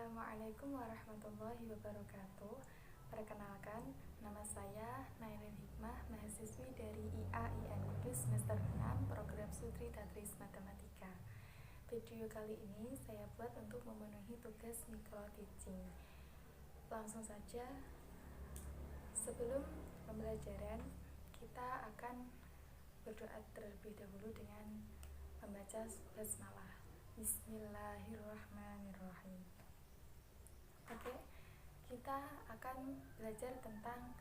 Assalamualaikum warahmatullahi wabarakatuh. Perkenalkan, nama saya Nailin Hikmah, mahasiswi dari IAIN Kudus semester 6 program Sutri Tadris Matematika. Video kali ini saya buat untuk memenuhi tugas micro teaching. Langsung saja, sebelum pembelajaran kita akan berdoa terlebih dahulu dengan membaca basmalah. Bismillahirrahmanirrahim. Oke, kita akan belajar tentang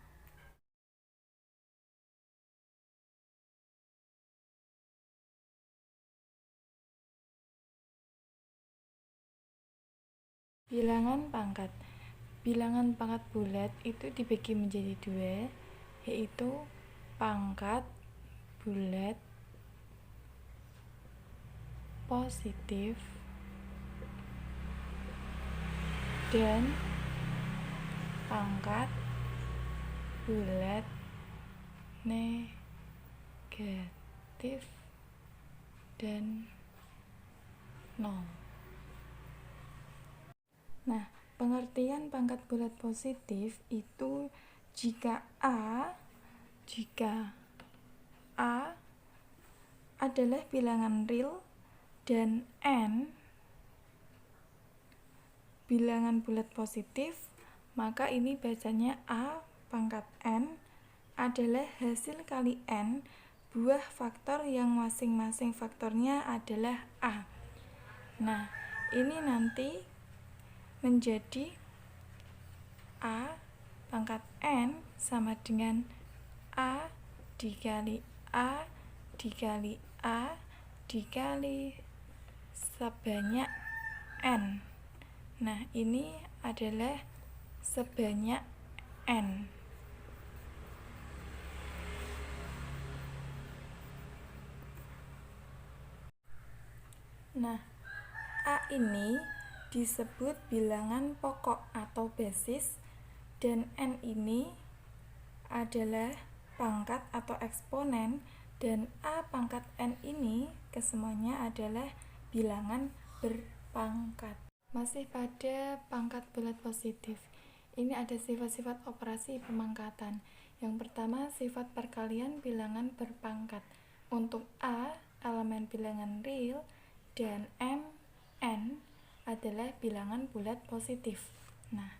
bilangan pangkat. Bilangan pangkat bulat itu dibagi menjadi dua, yaitu pangkat bulat positif dan pangkat bulat negatif dan nol. Nah, pengertian pangkat bulat positif itu jika A adalah bilangan real dan N bilangan bulat positif, maka ini bacanya A pangkat N adalah hasil kali N buah faktor yang masing-masing faktornya adalah A. Nah, ini nanti menjadi A pangkat N sama dengan A dikali A dikali A dikali sebanyak N. Nah, ini adalah sebanyak N. Nah, A ini disebut bilangan pokok atau basis dan N ini adalah pangkat atau eksponen dan A pangkat N ini kesemuanya adalah bilangan berpangkat. Masih pada pangkat bulat positif, ini ada sifat-sifat operasi pemangkatan. Yang pertama, sifat perkalian bilangan berpangkat. Untuk A, elemen bilangan real, dan N adalah bilangan bulat positif. Nah,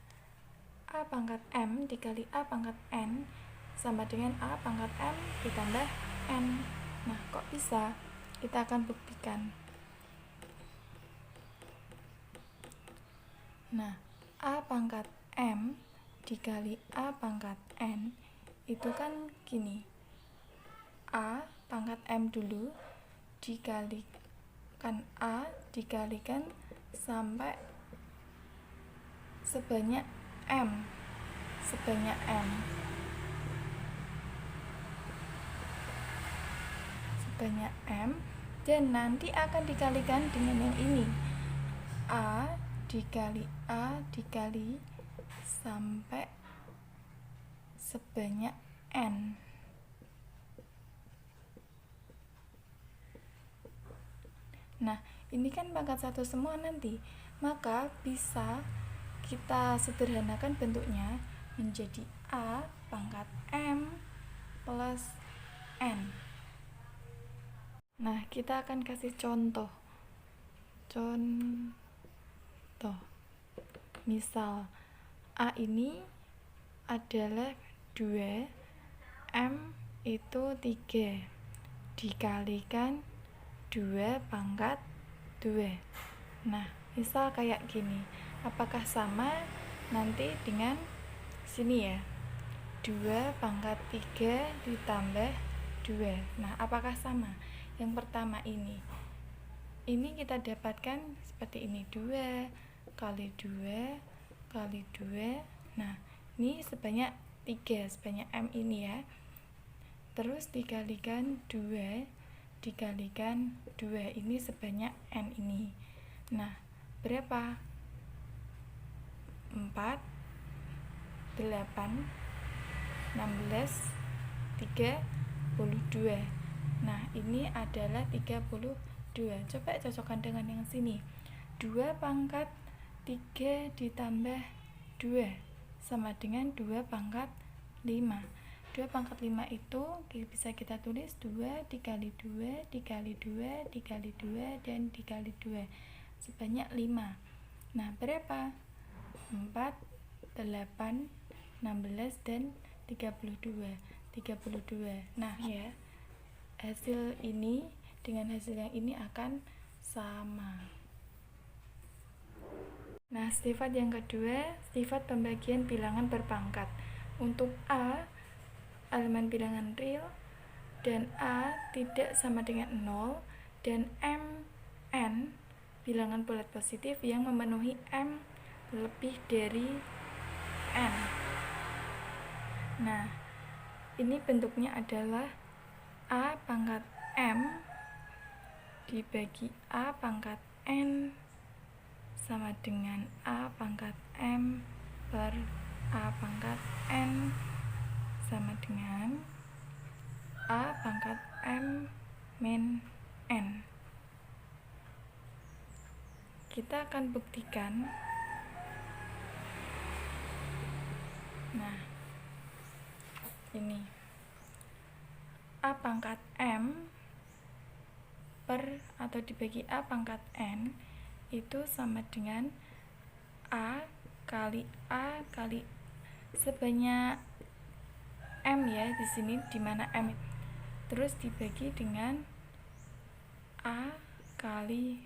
A pangkat M dikali A pangkat N sama dengan A pangkat M ditambah N. Nah, kok bisa? Kita akan buktikan. Nah, A pangkat M dikali A pangkat N itu kan gini. A pangkat M dulu dikalikan A dikalikan sampai sebanyak M. Dan nanti akan dikalikan dengan yang ini. A dikali sampai sebanyak N. Nah, ini kan pangkat satu semua nanti, maka bisa kita sederhanakan bentuknya menjadi A pangkat M plus N. Nah, kita akan kasih contoh. Misal A ini adalah 2, M itu 3 dikalikan 2 pangkat 2. Nah, misal kayak gini. Apakah sama nanti dengan sini ya? 2 pangkat 3 ditambah 2. Nah, apakah sama? Yang pertama ini kita dapatkan seperti ini, 2 kali 2 kali 2. Nah, ini sebanyak 3, sebanyak M ini ya. Terus dikalikan 2 dikalikan 2, ini sebanyak N ini. Nah, berapa? 4, 8, 16, 32. Nah, ini adalah 32. Coba cocokkan dengan yang sini. 2 pangkat 3 ditambah 2 sama dengan 2 pangkat 5. 2 pangkat 5 itu bisa kita tulis 2 dikali 2 dikali 2 dikali 2 dan dikali 2 sebanyak 5. Nah, berapa? 4, 8, 16 dan 32. Nah, ya, hasil ini dengan hasil yang ini akan sama. Nah, sifat yang kedua, sifat pembagian bilangan berpangkat. Untuk A, elemen bilangan real, dan A tidak sama dengan 0, dan Mn, bilangan bulat positif yang memenuhi M lebih dari N. Nah, ini bentuknya adalah A pangkat M dibagi A pangkat N sama dengan A pangkat M per A pangkat N sama dengan A pangkat M min N. Kita akan buktikan. Nah, ini A pangkat M per atau dibagi A pangkat N itu sama dengan A kali sebanyak M ya di sini, di mana M terus dibagi dengan A kali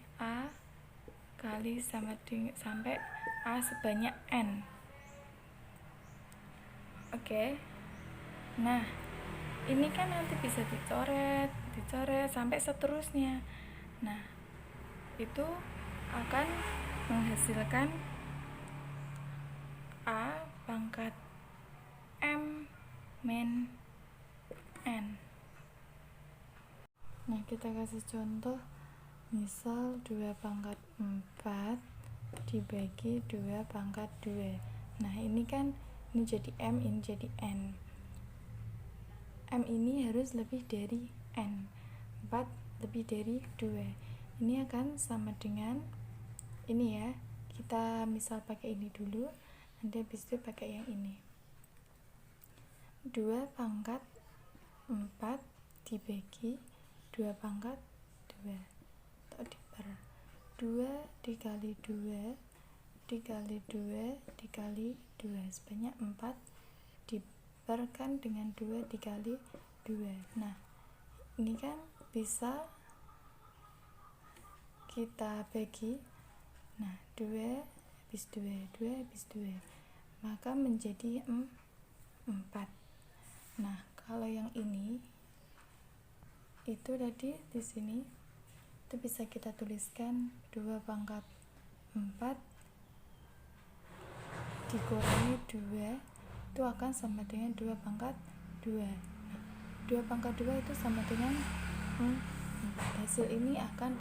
sama dengan sampai A sebanyak N. Oke. Nah, ini kan nanti bisa dicoret sampai seterusnya. Nah, itu akan menghasilkan A pangkat M min N. Nah, kita kasih contoh, misal 2 pangkat 4 dibagi 2 pangkat 2. Nah, ini kan ini jadi M, ini jadi N. M ini harus lebih dari N, 4 lebih dari 2. Ini akan sama dengan ini ya, kita misal pakai ini dulu, nanti habis itu pakai yang ini. 2 pangkat 4 dibagi 2 pangkat 2 atau diper 2 dikali 2 dikali 2 dikali 2 sebanyak 4 diperkan dengan 2 dikali 2. Nah, ini kan bisa kita bagi. Nah, 2 habis 2 habis 2, maka menjadi 4. Nah, kalau yang ini itu tadi di sini itu bisa kita tuliskan 2 pangkat 4 dikurangi 2 itu akan sama dengan 2 pangkat 2. Nah, 2 pangkat 2 itu sama dengan 4. Hasil ini akan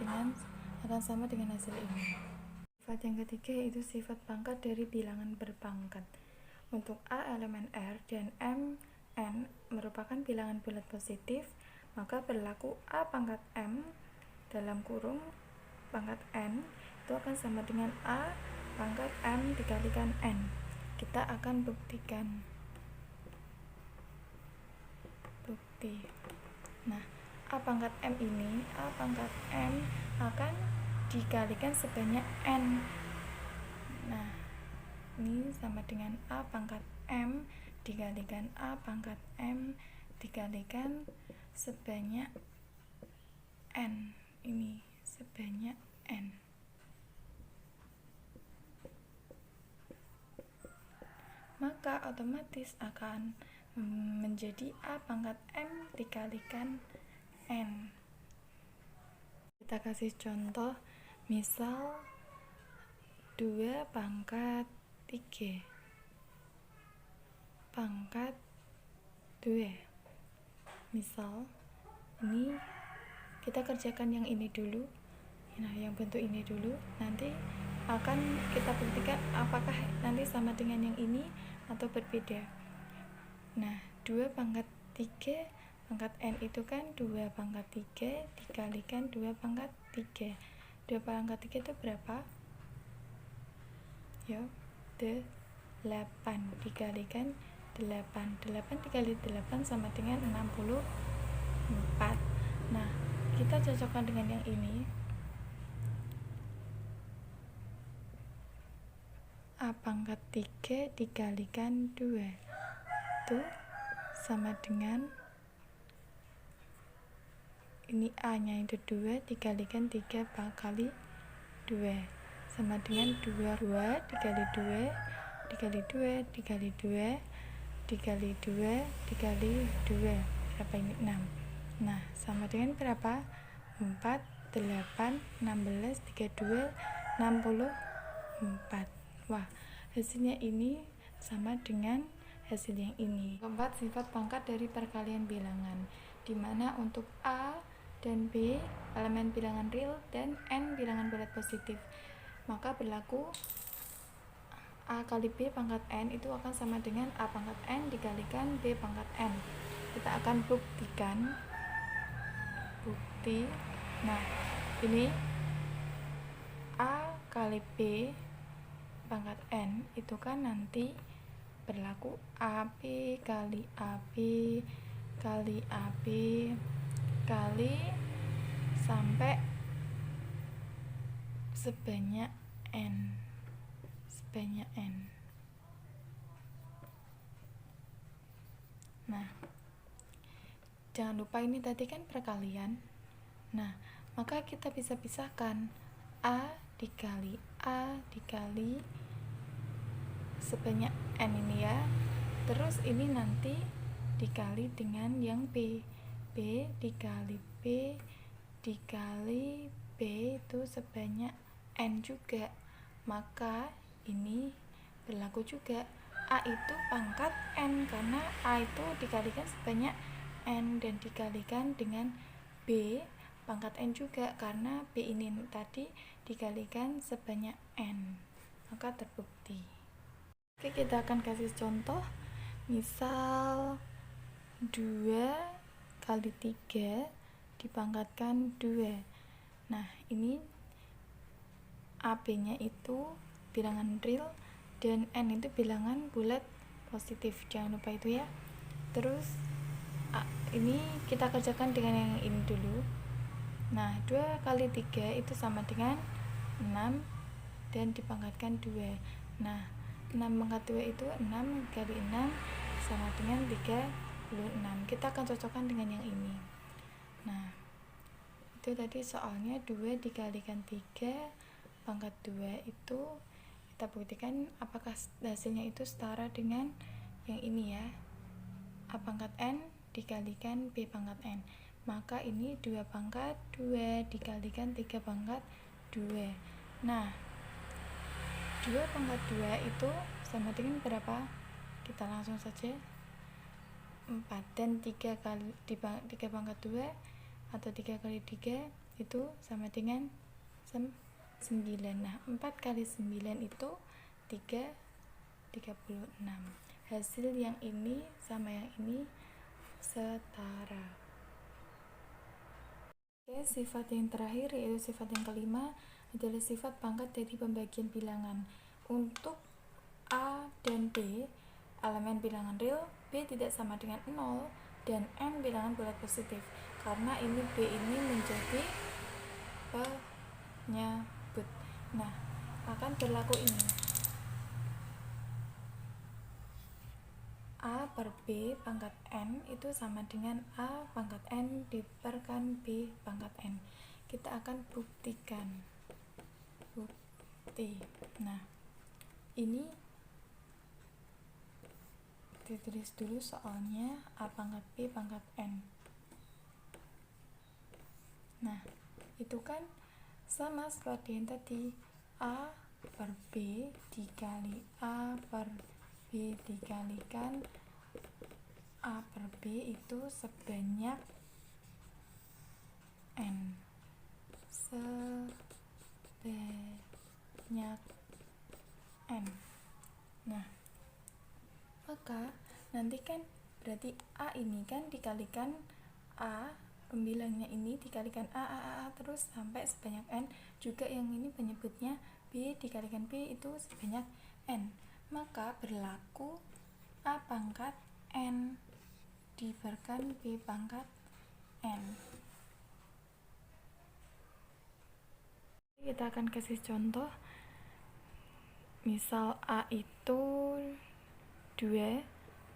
sama dengan hasil ini. Sifat yang ketiga yaitu sifat pangkat dari bilangan berpangkat. Untuk A elemen R dan M N merupakan bilangan bulat positif, maka berlaku A pangkat M dalam kurung pangkat N itu akan sama dengan A pangkat M dikalikan N. Kita akan buktikan. Nah, A pangkat M ini, A pangkat M akan dikalikan sebanyak N. Nah, ini sama dengan A pangkat M dikalikan A pangkat M dikalikan sebanyak N. Ini sebanyak N. Maka otomatis akan menjadi A pangkat M dikalikan N. Kita kasih contoh, misal 2 pangkat 3 pangkat 2. Misal ini kita kerjakan yang ini dulu. Nah, yang bentuk ini dulu, nanti akan kita buktikan apakah nanti sama dengan yang ini atau berbeda. Nah, 2 pangkat 3 pangkat N itu kan 2 pangkat 3 dikalikan 2 pangkat 3. 2 pangkat 3 itu berapa? ya 8 dikalikan 8 dikali 8 sama dengan 64. Nah, kita cocokkan dengan yang ini. A pangkat 3 dikalikan 2 itu sama dengan ini A nya itu 2 dikalikan 3 kali 2 sama dengan 2 dikali 2 dikali 2 dikali 2 dikali 2 dikali 2 berapa ini? 6. Nah, sama dengan berapa? 4, 8, 16, 32, 64. Wah, hasilnya ini sama dengan hasil yang ini. Keempat, sifat pangkat dari perkalian bilangan, di mana untuk A dan B elemen bilangan real dan N bilangan bulat positif, maka berlaku A kali B pangkat N itu akan sama dengan A pangkat N dikalikan B pangkat N. Kita akan buktikan. Nah, ini A kali B pangkat N itu kan nanti berlaku AB kali AB kali AB kali sampai sebanyak N. Nah, jangan lupa ini tadi kan perkalian. Nah, maka kita bisa pisahkan A dikali sebanyak N ini ya. Terus ini nanti dikali dengan yang B dikali B dikali B itu sebanyak N juga. Maka ini berlaku juga A itu pangkat N, karena A itu dikalikan sebanyak N dan dikalikan dengan B pangkat N juga, karena B ini tadi dikalikan sebanyak N, maka terbukti. Oke, kita akan kasih contoh. Misal 2 kali 3 dipangkatkan 2. Nah, ini AB nya itu bilangan real dan N itu bilangan bulat positif, jangan lupa itu ya. Terus ini kita kerjakan dengan yang ini dulu. Nah, 2 kali 3 itu sama dengan 6 dan dipangkatkan 2. Nah, 6 pangkat 2 itu 6 kali 6 sama dengan 36. Kita akan cocokkan dengan yang ini. Nah, itu tadi soalnya 2 dikalikan 3 pangkat 2 itu kita buktikan apakah hasilnya itu setara dengan yang ini ya. A pangkat N dikalikan B pangkat N. Maka ini 2 pangkat 2 dikalikan 3 pangkat 2. Nah, 2 pangkat 2 itu sama dengan berapa? Kita langsung saja 4, dan 3 kali 3 pangkat 2 atau 3 kali 3 itu sama dengan 9. Nah, 4 kali 9 itu 36. Hasil yang ini sama yang ini setara. Oke, sifat yang terakhir yaitu sifat yang kelima adalah sifat pangkat dari pembagian bilangan. Untuk A dan B elemen bilangan real, B tidak sama dengan 0 dan N bilangan bulat positif, karena ini B ini menjadi penyebut. Nah, akan berlaku ini A per B pangkat N itu sama dengan A pangkat N diperkan B pangkat N. Kita akan buktikan. Nah, ini ditulis dulu soalnya A pangkat B pangkat N. Nah, itu kan sama seperti yang tadi, A per B dikali A per B dikalikan A per B itu sebanyak N. Nah, maka nanti kan berarti A ini kan dikalikan A pembilangnya ini dikalikan A terus sampai sebanyak N, juga yang ini penyebutnya B dikalikan B itu sebanyak N, maka berlaku A pangkat N diberikan B pangkat N. Kita akan kasih contoh. Misal A itu 2,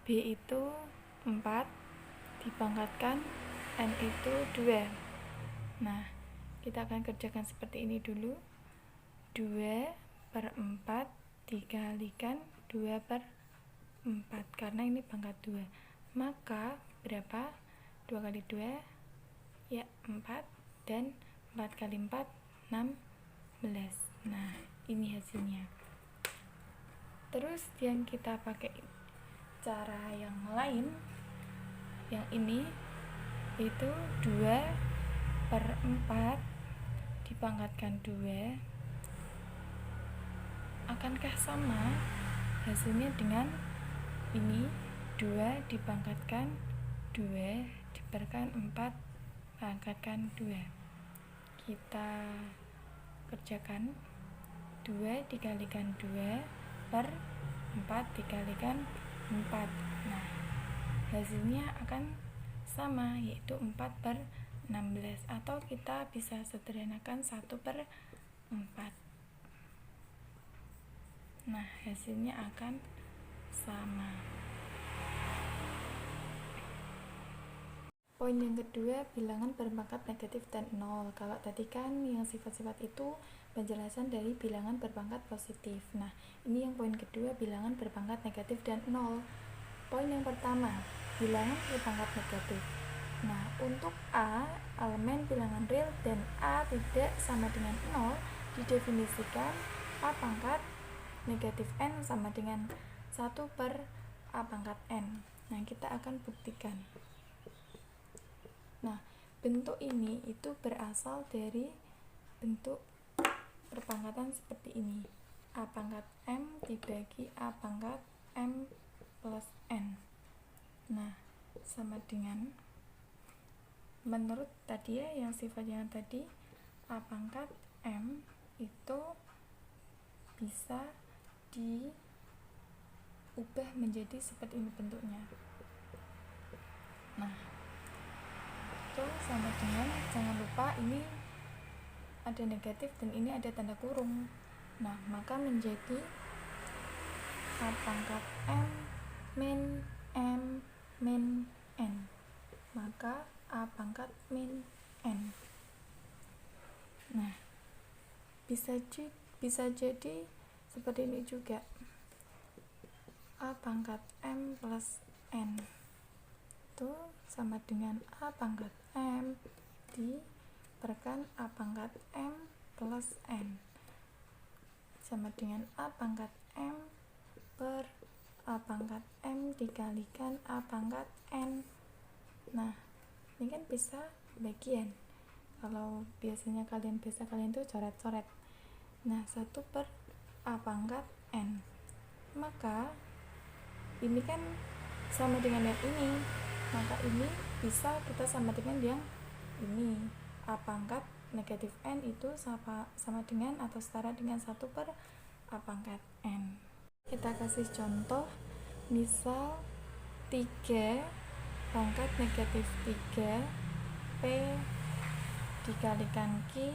B itu 4, dipangkatkan N itu 2. Nah, kita akan kerjakan seperti ini dulu. 2/4 dikalikan 2/4, karena ini pangkat 2. Maka berapa? 2 kali 2 ya 4, dan 4 kali 4 16. Nah, ini hasilnya. Terus yang kita pakai cara yang lain, yang ini itu 2/4 dipangkatkan 2. Akankah sama hasilnya dengan ini? 2 dipangkatkan 2 diberikan 4 pangkatkan 2. Kita kerjakan. 2 dikalikan 2/4 dikalikan 4. Nah, hasilnya akan sama, yaitu 4/16, atau kita bisa sederhanakan 1/4. Nah, hasilnya akan sama. Poin yang kedua, bilangan berpangkat negatif dan 0. Kalau tadi kan yang sifat-sifat itu penjelasan dari bilangan berpangkat positif. Nah, ini yang poin kedua, bilangan berpangkat negatif dan 0. Poin yang pertama, bilangan berpangkat negatif. Nah, untuk A, elemen bilangan real, dan A tidak sama dengan 0, didefinisikan A pangkat negatif N sama dengan 1/A pangkat N. Nah, kita akan buktikan. Nah, bentuk ini itu berasal dari bentuk perpangkatan seperti ini. A pangkat M dibagi A pangkat M plus N. Nah, sama dengan, menurut tadi ya, yang sifatnya tadi, A pangkat M itu bisa diubah menjadi seperti ini bentuknya. Nah, itu sama dengan, jangan lupa ini ada negatif dan ini ada tanda kurung. Nah, maka menjadi A pangkat M min M min N. Maka A pangkat min N. Nah, bisa jadi seperti ini juga. A pangkat M plus N itu sama dengan A pangkat M diberikan A pangkat M plus N, sama dengan A pangkat M per A pangkat M dikalikan A pangkat N. Nah, ini kan bisa bagian. Kalau biasanya kalian tuh coret-coret. Nah, 1/A pangkat N. Maka ini kan sama dengan yang ini, maka ini bisa kita sama dengan yang ini. A pangkat negatif N itu sama dengan atau setara dengan 1/A pangkat N. Kita kasih contoh, misal 3 pangkat negatif 3 P dikalikan Q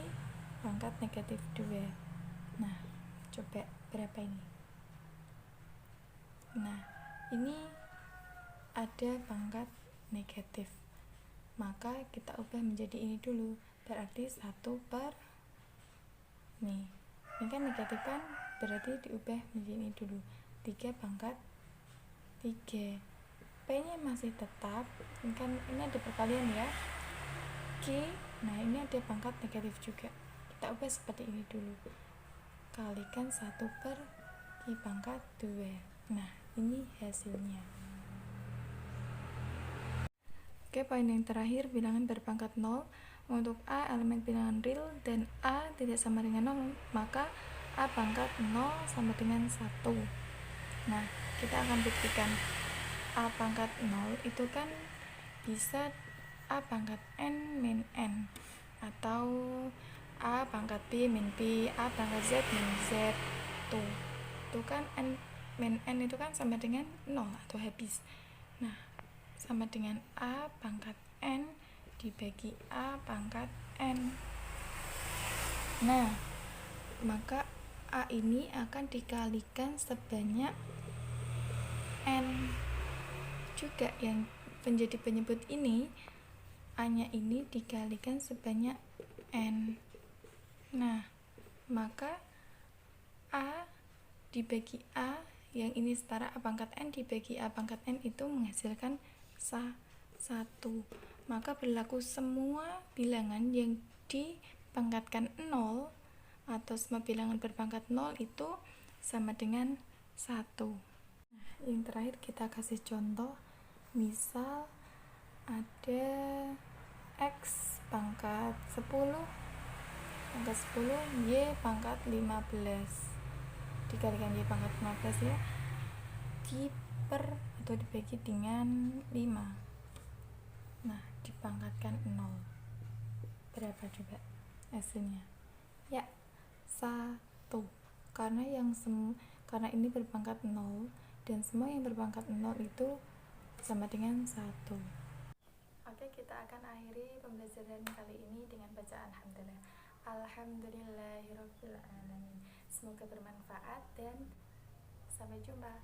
pangkat negatif 2. Nah, coba berapa ini? Nah, ini ada pangkat negatif, maka kita ubah menjadi ini dulu, berarti 1/, nih, ini kan negatif kan, berarti diubah menjadi ini dulu, 3 pangkat 3. P nya masih tetap, ini ada perkalian ya, Q, nah ini ada pangkat negatif juga, kita ubah seperti ini dulu, kalikan 1/Q pangkat 2. Nah, ini hasilnya. Oke, poin yang terakhir, bilangan berpangkat 0. Untuk A elemen bilangan real dan A tidak sama dengan 0, maka A pangkat 0 sama dengan 1. Nah, kita akan buktikan. A pangkat 0 itu kan bisa A pangkat N min N, atau A pangkat B min B, A pangkat Z min Z. Tuh kan N min N itu kan sama dengan 0 atau habis. Nah, sama dengan A pangkat N dibagi A pangkat N. Nah, maka A ini akan dikalikan sebanyak N juga, yang menjadi penyebut ini A-nya ini dikalikan sebanyak N. Nah, maka A dibagi A, yang ini setara A pangkat N dibagi A pangkat N, itu menghasilkan 1. Maka berlaku semua bilangan yang dipangkatkan 0 atau semua bilangan berpangkat 0 itu sama dengan 1. Nah, yang terakhir kita kasih contoh. Misal ada X pangkat 10 Y pangkat 15 dikalikan Y pangkat 15 ya, atau dibagi dengan 5. Nah, dipangkatkan 0. Berapa coba hasilnya? Ya, 1. Karena ini berpangkat 0 dan semua yang berpangkat 0 itu sama dengan 1. Oke, kita akan akhiri pembelajaran kali ini dengan bacaan alhamdulillah. Alhamdulillahirabbil alamin. Semoga bermanfaat dan sampai jumpa.